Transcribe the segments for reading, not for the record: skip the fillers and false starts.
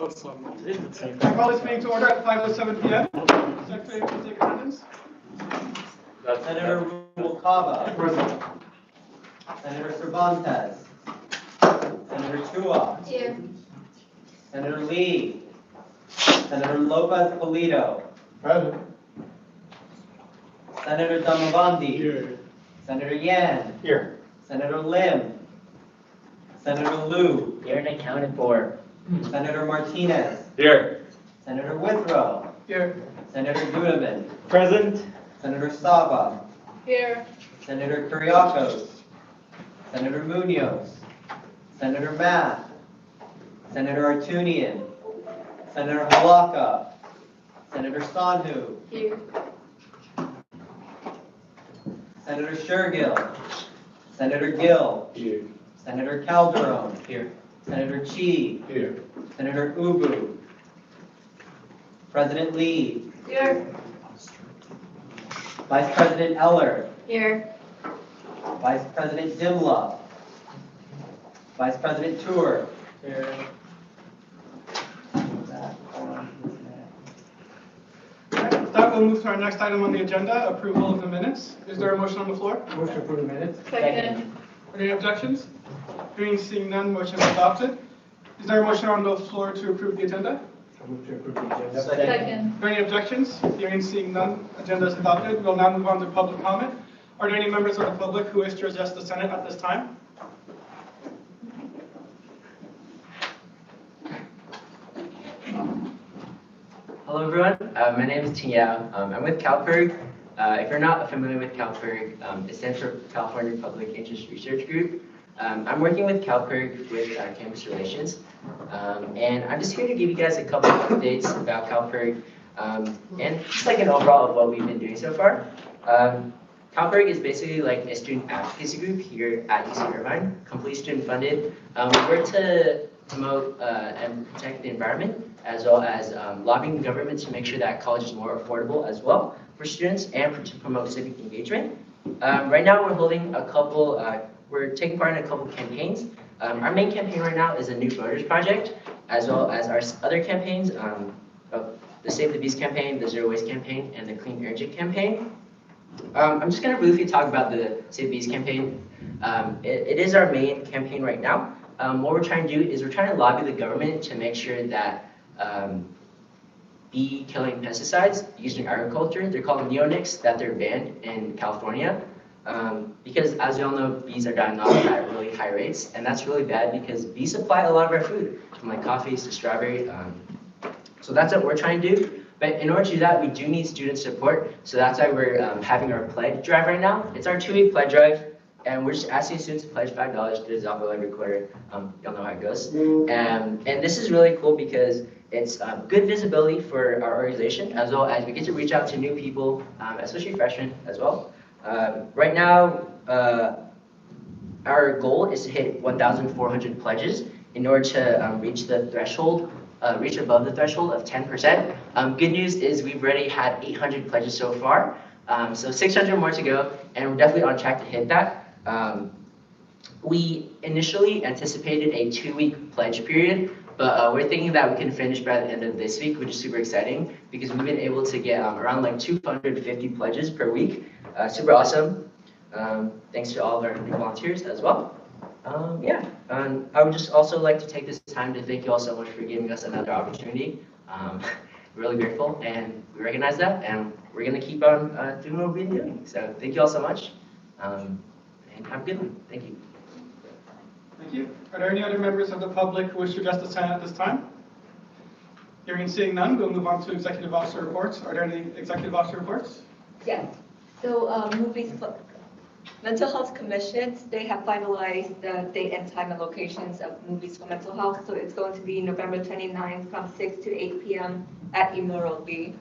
I call this meeting to order at 5:07 p.m. Secretary, please take attendance. Senator Rubalcaba. Present. Senator Cervantes. Senator Chua. Here. Senator Lee. Senator Lopez Polito. Present. Senator Damavandi. Here. Senator Yan. Here. Senator Lim. Senator Liu. Here and accounted for. Senator Martinez. Here. Senator Withrow. Here. Senator Duneman. Present. Senator Saba. Here. Senator Kuriakos. Senator Munoz. Senator Math. Senator Artunian. Senator Halaka. Senator Sandhu. Here. Senator Shergill. Senator Gill. Here. Senator Calderon. Here. Senator Chi. Here. Senator Ubu. President Lee. Here. Vice President Eller. Here. Vice President Dimla. Vice President Tour. Here. That will move to our next item on the agenda, approval of the minutes. Is there a motion on the floor? Motion to approve the minutes. Second. Are there any objections? Hearing seeing none, motion is adopted. Is there a motion on the floor to approve the agenda? I move to approve the agenda. Second. Are there any objections? Hearing seeing none, agenda is adopted. We'll now move on to public comment. Are there any members of the public who wish to address the Senate at this time? Hello everyone, my name is Tia. I'm with CalPERG. If you're not familiar with CalPERG, it stands for California Public Interest Research Group. I'm working with CalPERG with campus relations, and I'm just here to give you guys a couple of updates about CalPERG, and just like an overall of what we've been doing so far. CalPERG is basically like a student advocacy group here at UC Irvine, completely student funded. We work to promote and protect the environment, as well as lobbying the government to make sure that college is more affordable as well for students and to promote civic engagement. Right now we're holding a couple, we're taking part in a couple campaigns. Our main campaign right now is a New Voters Project, as well as our other campaigns, the Save the Bees campaign, the Zero Waste campaign, and the Clean Energy campaign. I'm just going to briefly talk about the Save the Bees campaign. It is our main campaign right now. What we're trying to do is we're trying to lobby the government to make sure that bee killing pesticides used in agriculture, they're called neonics, that they're banned in California. Because as you all know, bees are dying off at really high rates, and that's really bad because bees supply a lot of our food, from like coffees to strawberry. So that's what we're trying to do. But in order to do that, we do need student support. So that's why we're having our pledge drive right now. It's our 2-week pledge drive. And we're just asking students to pledge $5 to the Zoppo every quarter. You'll know how it goes. And this is really cool because it's good visibility for our organization, as well as we get to reach out to new people, especially freshmen as well. Right now, our goal is to hit 1,400 pledges in order to reach the threshold, reach above the threshold of 10%. Good news is we've already had 800 pledges so far. So 600 more to go, and we're definitely on track to hit that. We initially anticipated a 2-week pledge period, but we're thinking that we can finish by the end of this week, which is super exciting because we've been able to get around like 250 pledges per week. Super awesome. Thanks to all of our new volunteers as well. Yeah, and I would just also like to take this time to thank you all so much for giving us another opportunity. We're really grateful, and we recognize that, and we're going to keep on doing what we've been doing. So thank you all so much, and have a good one. Thank you. Thank you. Are there any other members of the public who wish to address the Senate at this time? Hearing and seeing none, we'll move on to executive officer reports. Are there any executive officer reports? Yes. So mental health commissions, they have finalized the date and time and locations of movies for mental health. So it's going to be November 29th from 6 to 8 p.m. at Emerald B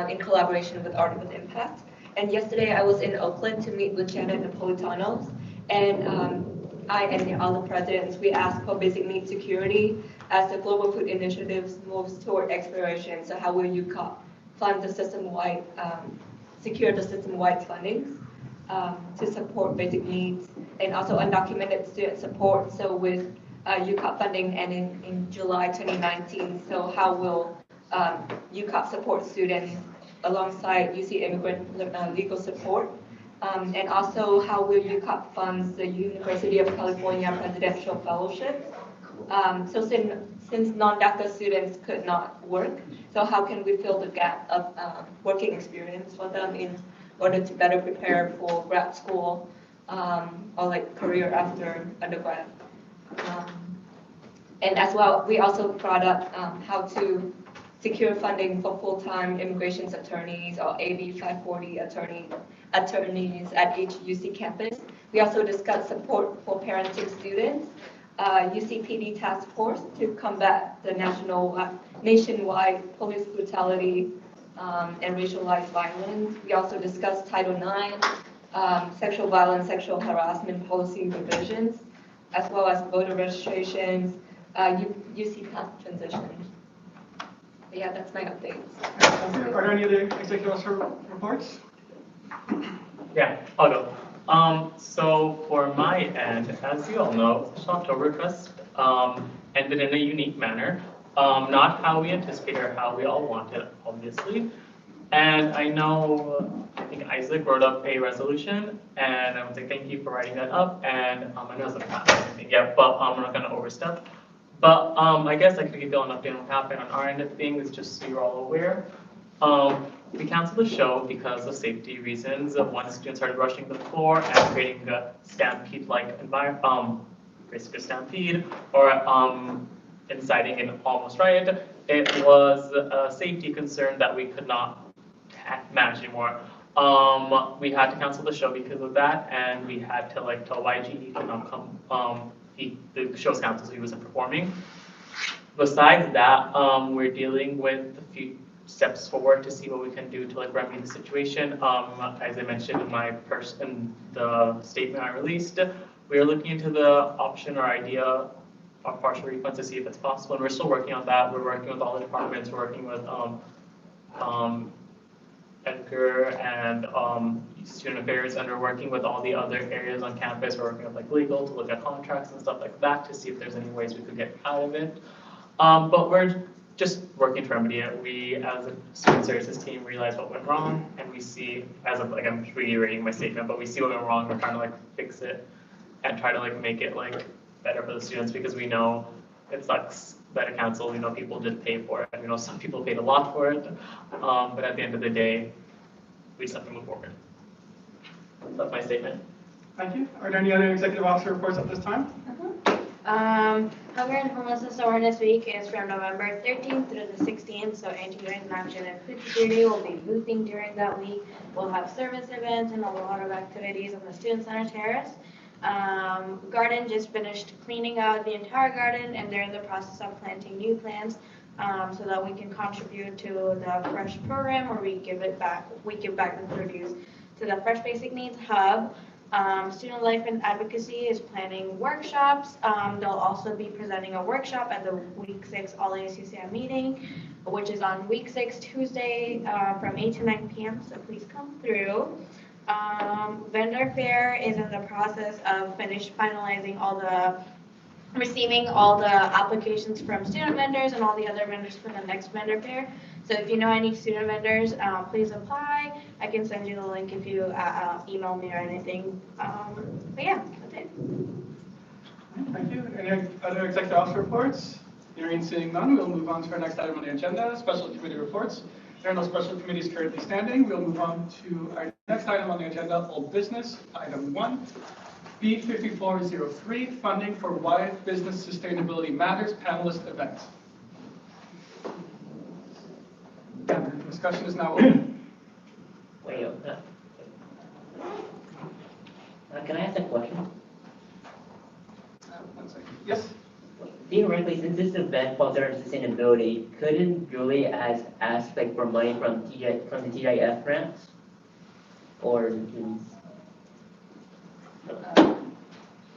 in collaboration with Art with Impact. And yesterday I was in Oakland to meet with Janet Napolitano, and I and the other presidents, we asked for basic need security as the Global Food Initiative moves toward exploration. So how will you fund the system-wide, secure the system-wide funding to support basic needs, and also undocumented student support. So with UCOP funding ending in July 2019. So how will UCOP support students alongside UC Immigrant Legal Support? And also, how will UCOP fund the University of California Presidential Fellowship? So since non-DACA students could not work, so how can we fill the gap of working experience for them in order to better prepare for grad school or like career after undergrad? And as well, we also brought up how to secure funding for full-time immigration attorneys or AB 540 attorneys at each UC campus. We also discussed support for parenting students, UCPD task force to combat the nationwide police brutality and racialized violence. We also discussed Title IX, sexual violence, sexual harassment policy revisions, as well as voter registrations, UC path transitions. But yeah, that's my updates. Are there any other executive officer reports? Yeah, I'll go. So for my end, as you all know, Shocktoberfest ended in a unique manner. Not how we anticipated or how we all wanted, obviously. And I know, I think Isaac wrote up a resolution, and I would say thank you for writing that up. And I know it's not passed or anything yet, but I'm not going to overstep. But I guess I could give you an update on what happened on our end of things, just so you're all aware. We canceled the show because of safety reasons. One student started rushing the floor and creating a stampede-like environment, basically a stampede, or inciting an almost riot. It was a safety concern that we could not manage anymore. We had to cancel the show because of that, and we had to tell YG he could not come. The show's canceled, so he wasn't performing. Besides that, we're dealing with a few steps forward to see what we can do to remedy the situation. As I mentioned in the statement I released, we are looking into the option or idea of partial refunds to see if it's possible, and we're still working on that. We're working with all the departments. We're working with Edgar and student affairs, and we're working with all the other areas on campus. We're working with legal to look at contracts and stuff like that to see if there's any ways we could get out of it. But we're just working to remedy it. We, as a student services team, realize what went wrong, and we see, I'm reiterating my statement, but we see what went wrong. We're trying to fix it and try to make it better for the students, because we know it sucks that it canceled. We know people did pay for it. We know some people paid a lot for it. But at the end of the day, we just have to move forward. That's my statement. Thank you. Are there any other executive officer reports at this time? Hunger and Homelessness Awareness Week is from November 13th through the 16th, so anti-human action and food security will be boothing during that week. We'll have service events and a lot of activities on the Student Center Terrace. Garden just finished cleaning out the entire garden, and they're in the process of planting new plants so that we can contribute to the Fresh program, where we give back the produce to the Fresh Basic Needs Hub. Student Life and Advocacy is planning workshops. They'll also be presenting a workshop at the Week 6 All ASUCI meeting, which is on Week 6 Tuesday from 8 to 9 p.m. So please come through. Vendor fair is in the process of receiving all the applications from student vendors and all the other vendors for the next vendor fair. So if you know any student vendors, please apply. I can send you the link if you email me or anything. But yeah, that's it. Thank you. Any other executive officer reports? Hearing and seeing none, we'll move on to our next item on the agenda, special committee reports. There are no special committees currently standing. We'll move on to our next item on the agenda, old business, item 1. B5403, funding for Why Business Sustainability Matters panelist event. And the discussion is now open. Wait, can I ask a question? 1 second. Yes? Theoretically, since this event falls under sustainability, couldn't Julie ask for money from the TIF grants? Or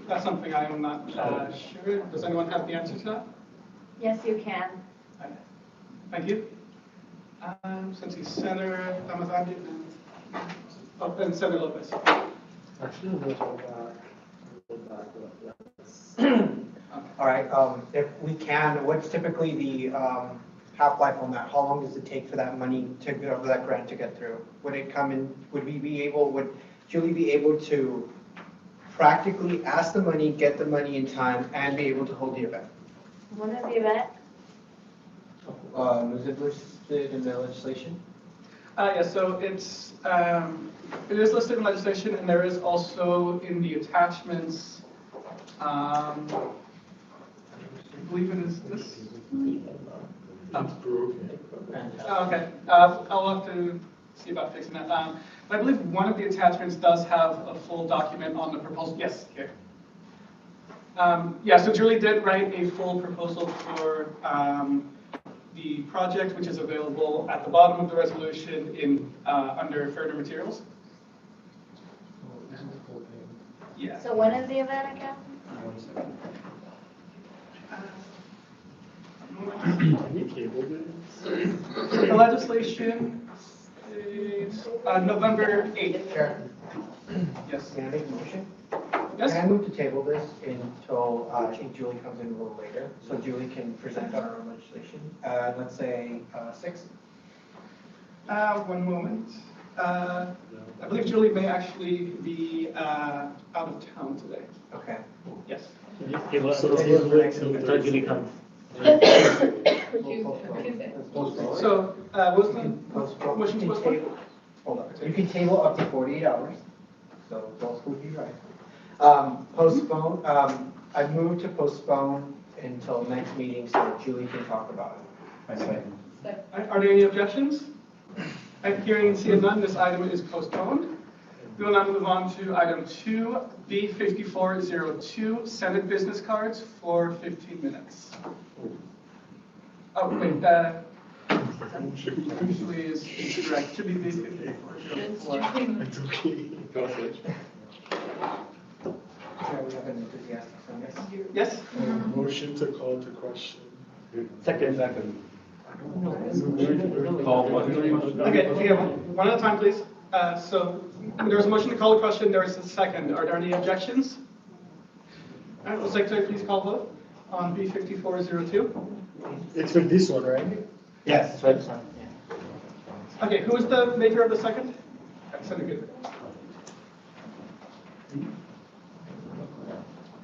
That's something I am not sure. Does anyone have the answer to that? Yes, you can. Thank you. Since he's Senator Ramazani and Senator Lopez. Actually, those are back. Okay. All right, if we can, what's typically the half-life on that? How long does it take for that money to, for that grant to get through? Would it come in, would Julie be able to practically ask the money, get the money in time, and be able to hold the event? When is the event? Is it listed in the legislation? Yes, so it is listed in legislation, and there is also in the attachments, I believe it is this. Oh, okay, I'll have to see about fixing that. But I believe one of the attachments does have a full document on the proposal. Yes, here. Yeah, so Julie did write a full proposal for the project, which is available at the bottom of the resolution in under further materials. Yeah. So when is the event again? The legislation is November 8th. Sure. Yes. Can I make a motion? Yes. Can I move to table this until, I think Julie comes in a little later, so Julie can present on her own legislation? Let's say 6? 1 moment. I believe Julie may actually be out of town today. Okay. Yes. Julie comes. So, what's the Postpone. motion to You can postpone? table- Hold on. You can table up to 48 hours, so both would be right. Postpone, I move to postpone until next meeting so Julie can talk about it. Are there any objections? I'm hearing and seeing none, this item is postponed. We will now move on to item 2B5402, Senate business cards for 15 minutes. Oh, wait, actually is incorrect. Should be B5404. It's okay. Go switch. Yeah, we have an enthusiastic Sunday. Yes? Motion to call to question. Second. Call what? Okay, one at a time, please. So there was a motion to call a question, there was a second. Are there any objections? All right, will Secretary please call vote on B5402? It's for this one, right? Yes. Okay, who is the maker of the second? Senator Good.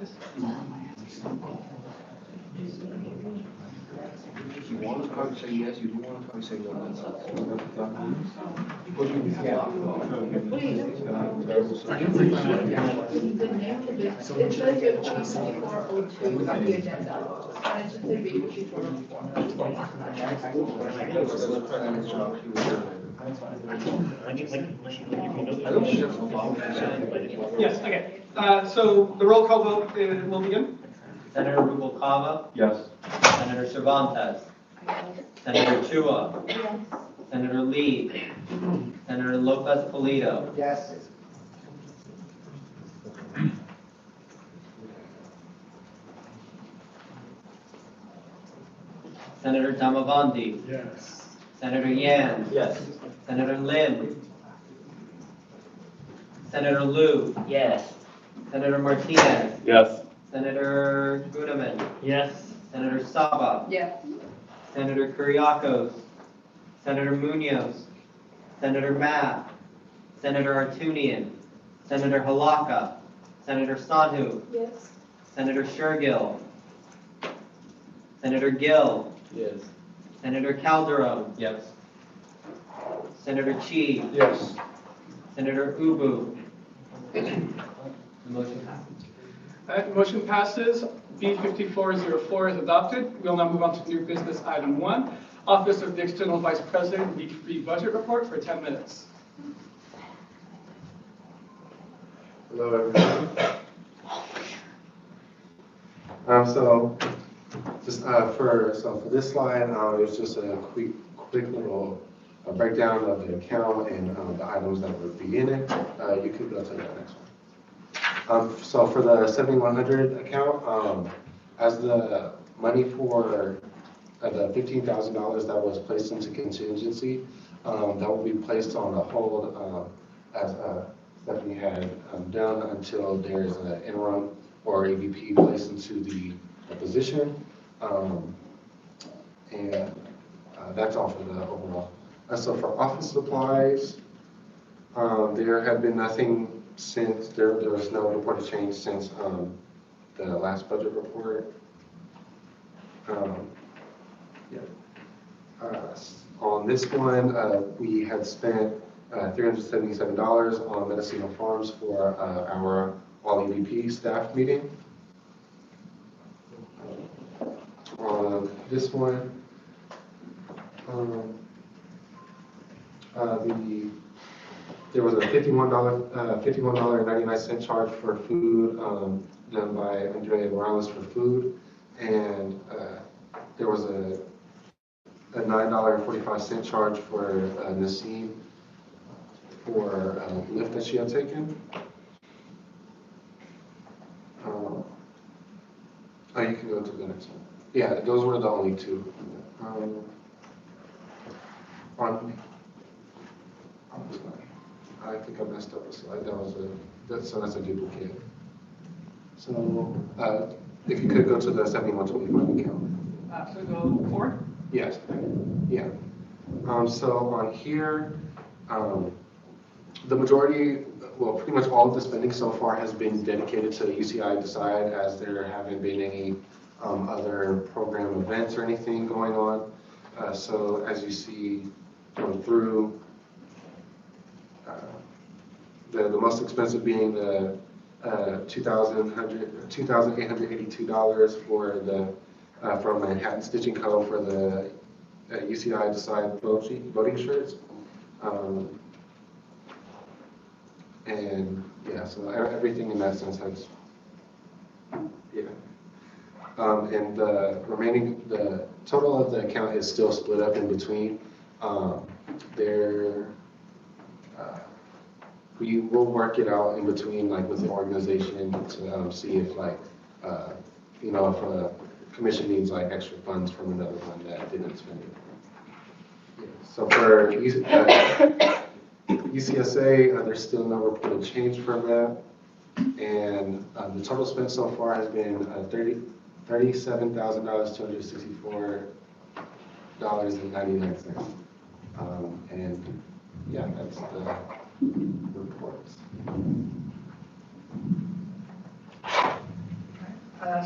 Yes. If you want to probably say yes, you do want to probably say no. It says you have B5402 on the agenda, and it should say B5404. Yes, okay. So the roll call vote will begin. Senator Rubalcava. Yes. Senator Cervantes. Senator Chua. Yes. Senator Lee. Senator Lopez Polito. Yes. Senator Damavandi. Yes. Senator Yan. Yes. Senator Lim. Senator Liu. Yes. Senator Martinez. Yes. Senator Gunaman. Yes. Senator Saba. Yes. Senator Kuriakos. Senator Munoz. Senator Matt. Senator Artunian. Senator Halaka. Senator Sadhu. Yes. Senator Shergill. Senator Gill. Yes. Senator Calderon. Yes. Senator Chi. Yes. Senator Ubu. The motion passes. All right, motion passes. B5404 is adopted. We'll now move on to new business item 1, Office of the External Vice President, week 3 budget report for 10 minutes. Hello, everyone. For this slide, it's just a quick little breakdown of the account and the items that would be in it. You could go to the next one. So for the 7100 account, as the money for the $15,000 that was placed into contingency, that will be placed on a hold as Stephanie had done until there's an interim or AVP placed into the the position. And that's all for the overall. So for office supplies, there had been nothing since, there was no reported change since the last budget report. On this one, we had spent $377 on Mendocino Farms for our all EVP staff meeting. On this one, there was a $51.99 charge for food done by Andrea Morales for food, and there was a $9.45 charge for Nassim for a lift that she had taken. You can go to the next one. Yeah, those were the only two. I think I messed up a slide. So that's a duplicate. So if you could go to the 7125 account. So go forward? Yes. Yeah. So on here, the majority, well, pretty much all of the spending so far has been dedicated to UCI Decide, as there haven't been any other program events or anything going on. So as you see going through, the most expensive being the $2,882 for the from Manhattan Stitching Co. for the UCI Decide voting shirts. And yeah, so everything in that sense has, yeah. And the total of the account is still split up in between. We will work it out in between, like with the organization, to see if, like, if a commission needs like extra funds from another one that didn't spend it. Yeah. So for UCSA, there's still no reported change from that, and the total spent so far has been $37,264.99. And yeah, that's the reports.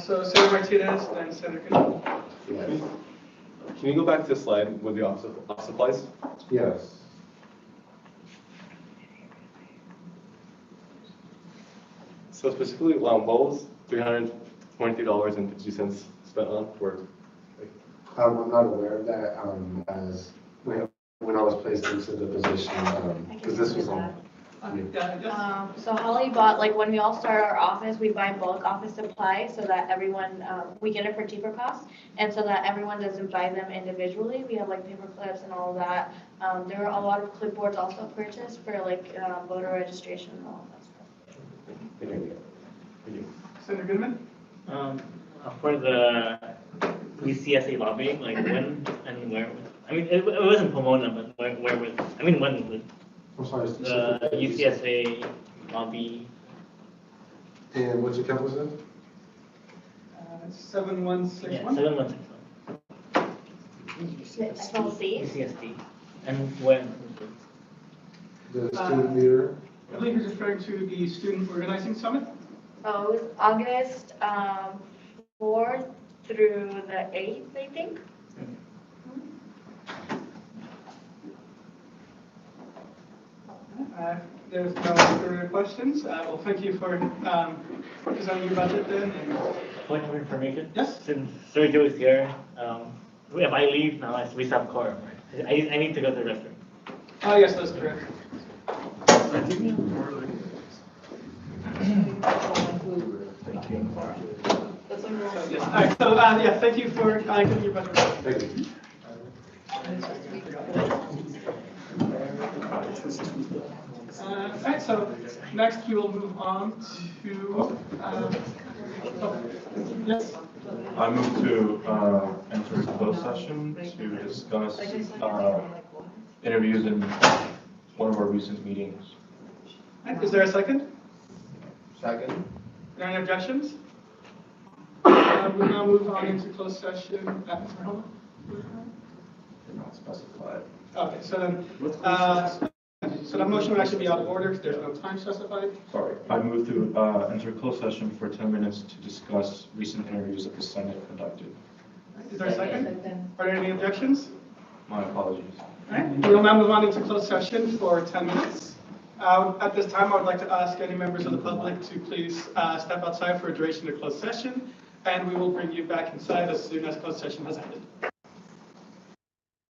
So Senator Martinez, then Senator Goodman. Yes. Can you go back to the slide with the office supplies? Yes. So specifically, what was $323.50 spent on for? I'm not aware of that, as when I was placed into the position, because this was on. So Holly bought, like, when we all start our office, we buy bulk office supplies so that everyone, we get it for cheaper costs, and so that everyone doesn't buy them individually. We have like paper clips and all of that. There are a lot of clipboards also purchased for like voter registration and all of that stuff. Thank you. Senator Goodman? For the UCSA lobbying, like when and where? I mean, it wasn't Pomona, but where was? I mean, when was it? I'm sorry. The UCSA lobby. And which account was that? 7161. Yeah, 7161. SLC? UCSD. And when? The student leader. I believe you're referring to the Student Organizing Summit? Oh, it was August 4th through the 8th, I think. There's no further questions. Well, thank you for presenting your budget then. Point of information? Yes. Since Sergio is here, if I leave now, we stop quorum, right? I need to go to the restroom. Oh, yes, that's correct. Yes. All right, so yeah, thank you for giving your budget. Thank you. All right, so next we will move on to, yes. I move to enter closed session to discuss interviews in one of our recent meetings. All right, is there a second? Second. Are there any objections? we'll now move on into closed session. They're not specified. Okay, so that motion would actually be out of order, because there's no time specified. Sorry, I move to enter closed session for 10 minutes to discuss recent interviews that the Senate conducted. Is there a second? Are there any objections? My apologies. All right, we'll now move on into closed session for 10 minutes. At this time, I would like to ask any members of the public to please step outside for a duration of closed session, and we will bring you back inside as soon as closed session has ended.